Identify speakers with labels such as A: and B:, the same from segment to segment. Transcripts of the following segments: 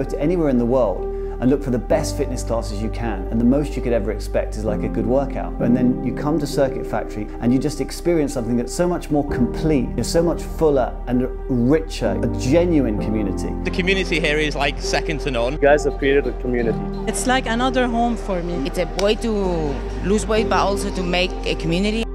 A: to anywhere in the world and look for the best fitness classes you can, and the most you could ever expect is like a good workout. And then you come to Circuit Factory and you just experience something that's so much more complete, you're so much fuller and richer, a genuine community.
B: The community here is like second to none.
C: You guys have created a community.
D: It's like another home for me.
E: It's a way to lose weight, but also to make a community.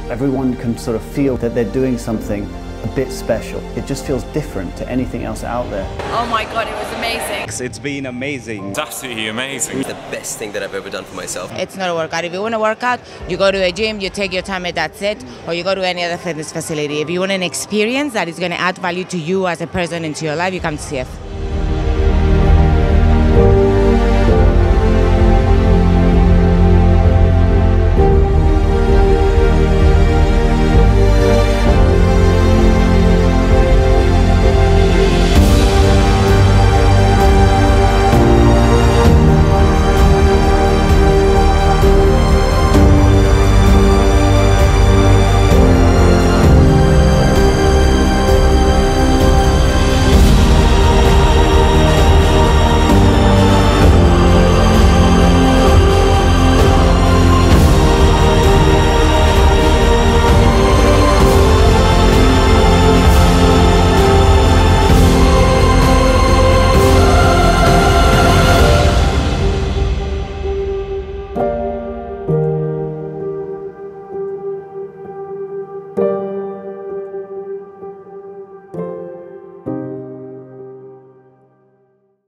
A: Everyone can sort of feel that they're doing something a bit special. It just feels different to anything else out there.
F: Oh my God, it was amazing.
G: It's been amazing.
H: It's absolutely amazing.
I: It's the best thing that I've ever done for myself.
E: It's not a workout. If you want to work out, you go to a gym, you take your time and that's it, or you go to any other fitness facility. If you want an experience that is going to add value to you as a person into your life, you come to CF.